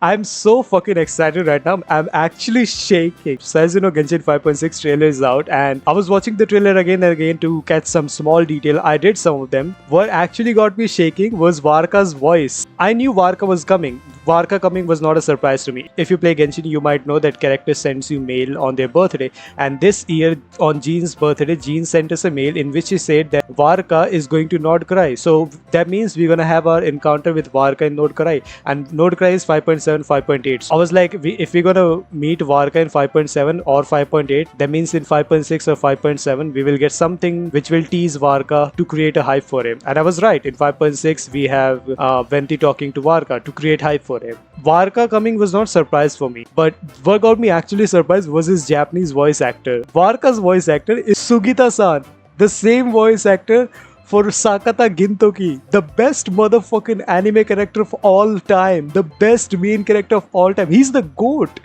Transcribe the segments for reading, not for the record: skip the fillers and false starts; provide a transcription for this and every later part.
I'm so fucking excited right now. I'm actually shaking. So as you know, Genshin 5.6 trailer is out, and I was watching the trailer again and again to catch some small detail. I did some of them. What actually got me shaking was Varka's voice. I knew Varka was coming. Varka coming was not a surprise to me. If you play Genshin, you might know that character sends you mail on their birthday. And this year, on Jean's birthday, Jean sent us a mail in which she said that Varka is going to Nordcry. So that means we're gonna have our encounter with Varka in Nordcry. And Nordcry is 5.7, 5.8. So I was like, if we're gonna meet Varka in 5.7 or 5.8, that means in 5.6 or 5.7, we will get something which will tease Varka to create a hype for him. And I was right. In 5.6, we have Venti talking to Varka to create hype for him. Varka coming was not surprise for me, but what got me actually surprised was his Japanese voice actor. Varka's voice actor is Sugita-san, the same voice actor for Sakata Gintoki, the best motherfucking anime character of all time, the best main character of all time. He's the GOAT.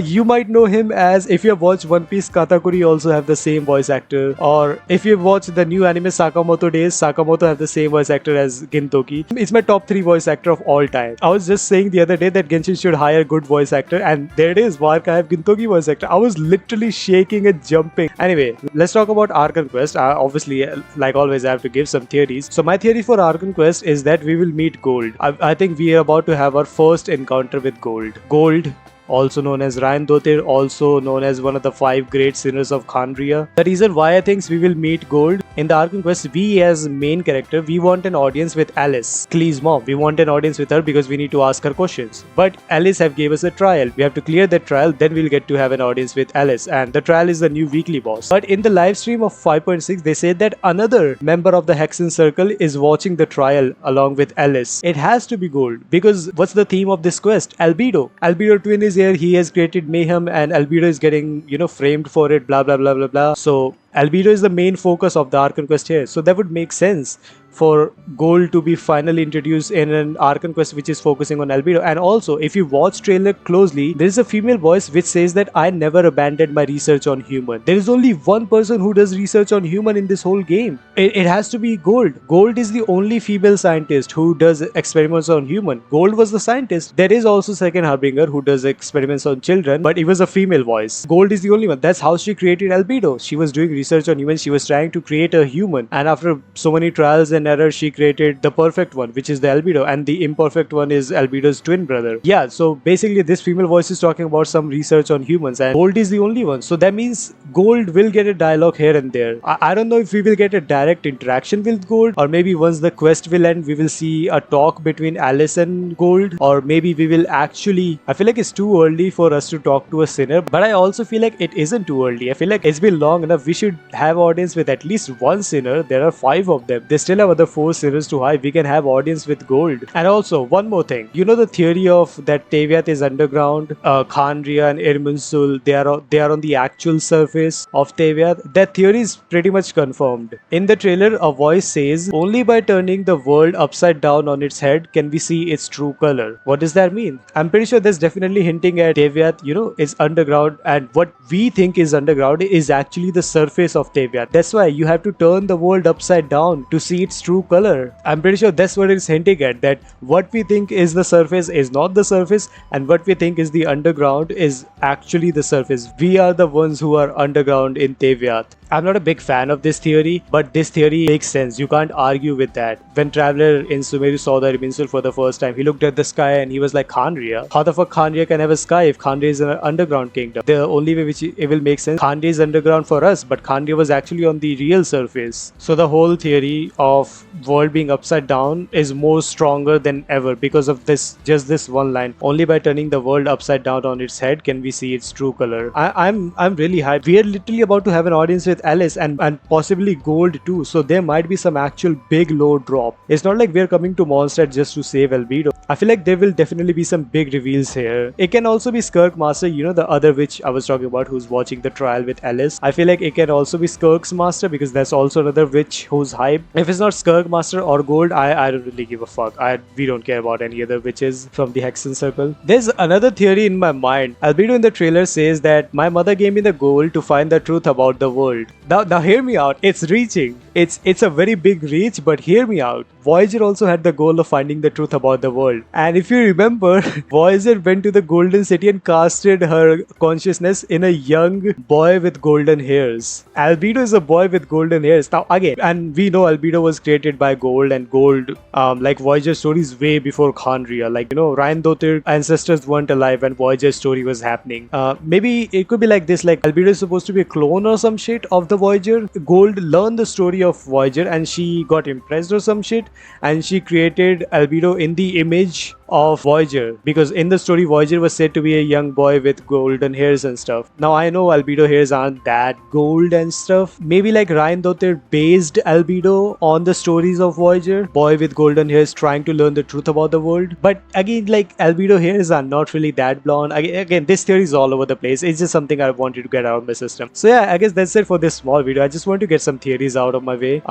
You might know him as, if you have watched One Piece, Katakuri also have the same voice actor, or if you've watched the new anime Sakamoto Days, Sakamoto have the same voice actor as Gintoki. It's my top 3 voice actor of all time. I was just saying the other day that Genshin should hire good voice actor, and there it is, Varka have Gintoki voice actor. I was literally shaking and jumping. Anyway, let's talk about Archon Quest. Obviously, like always, I have to give some theories. So my theory for Archon Quest is that we will meet Gold. I think we are about to have our first encounter with Gold. Gold, also known as Rhinedottir, also known as one of the 5 great sinners of Khandria. The reason why I think we will meet Gold in the Archon Quest, we as main character, we want an audience with Alice, Klee's mom. We want an audience with her because we need to ask her questions. But Alice have gave us a trial. We have to clear that trial, then we'll get to have an audience with Alice. And the trial is the new weekly boss. But in the live stream of 5.6, they said that another member of the Hexen Circle is watching the trial along with Alice. It has to be Gold, because what's the theme of this quest? Albedo. Albedo twin is here. He has created mayhem, and Albedo is getting, framed for it, blah blah blah blah blah. So Albedo is the main focus of the Archon Quest here. So that would make sense for Gold to be finally introduced in an Archon Quest which is focusing on Albedo. And also, if you watch trailer closely, there is a female voice which says that I never abandoned my research on human. There is only one person who does research on human in this whole game. It has to be Gold. Gold is the only female scientist who does experiments on human. Gold was the scientist. There is also second Harbinger who does experiments on children, but it was a female voice. Gold is the only one. That's how she created Albedo. She was doing research on humans. She was trying to create a human, and after so many trials and error, she created the perfect one, which is the Albedo, and the imperfect one is Albedo's twin brother. Yeah, so basically this female voice is talking about some research on humans, and Gold is the only one. So that means Gold will get a dialogue here and there. I don't know if we will get a direct interaction with Gold, or maybe once the quest will end, we will see a talk between Alice and Gold, or maybe we will actually... I feel like it's too early for us to talk to a sinner, but I also feel like it isn't too early. I feel like it's been long enough. We should have audience with at least one sinner. There are 5 of them. They still have other 4 sinners to hype. We can have audience with Gold. And also, one more thing. You know the theory of that Teyvat is underground, Khandria and Irminsul, they are on the actual surface of Teyvat. That theory is pretty much confirmed. In the trailer, a voice says, only by turning the world upside down on its head can we see its true color. What does that mean? I'm pretty sure that's definitely hinting at Teyvat, is underground, and what we think is underground is actually the surface of Teyvat. That's why you have to turn the world upside down to see its true color. I'm pretty sure that's what it's hinting at, that what we think is the surface is not the surface, and what we think is the underground is actually the surface. We are the ones who are underground in Teyvat. I'm not a big fan of this theory, but this theory makes sense. You can't argue with that. When Traveler in Sumeru saw the Irminsul for the first time, he looked at the sky and he was like, Khandria? How the fuck Khandria can have a sky if Khandria is an underground kingdom? The only way which it will make sense, Khandria is underground for us, but Khandria was actually on the real surface. So the whole theory of world being upside down is more stronger than ever because of just this one line. Only by turning the world upside down on its head can we see its true color. I'm really hyped. We are literally about to have an audience with Alice and possibly Gold too, so there might be some actual big low drop. It's not like we're coming to Mondstadt just to save Albedo. I feel like there will definitely be some big reveals here. It can also be Skirk Master, the other witch I was talking about who's watching the trial with Alice. I feel like it can also be Skirk's Master because that's also another witch who's hype. If it's not Skirk Master or Gold, I don't really give a fuck. We don't care about any other witches from the Hexen Circle. There's another theory in my mind. Albedo in the trailer says that my mother gave me the gold to find the truth about the world. Now hear me out. It's reaching. It's a very big reach, but hear me out. Voyager also had the goal of finding the truth about the world. And if you remember, Voyager went to the Golden City and casted her consciousness in a young boy with golden hairs. Albedo is a boy with golden hairs. Now again, and we know Albedo was created by gold, and gold, like Voyager stories way before Khanria. Like, Rhinedottir ancestors weren't alive when Voyager's story was happening. Maybe it could be like this, like Albedo is supposed to be a clone or some shit of the Voyager. Gold learned the story of Voyager and she got impressed or some shit, and she created Albedo in the image of Voyager, because in the story Voyager was said to be a young boy with golden hairs and stuff. Now I know Albedo hairs aren't that gold and stuff. Maybe like Rhinedottir based Albedo on the stories of Voyager, boy with golden hairs trying to learn the truth about the world. But again, like Albedo hairs are not really that blonde. Again, this theory is all over the place. It's just something I wanted to get out of my system. So yeah, I guess that's it for this small video. I just want to get some theories out of my way.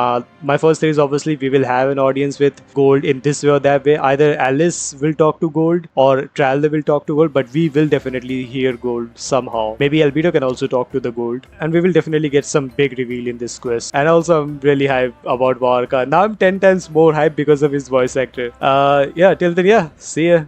My first theory is obviously we will have an audience with gold in this way or that way. Either Alice will talk to gold or Tralda will talk to gold, but we will definitely hear gold somehow. Maybe Albedo can also talk to the gold, and we will definitely get some big reveal in this quest. And also I'm really hyped about Varka. Now I'm 10 times more hyped because of his voice actor. Yeah, till then, yeah, see ya.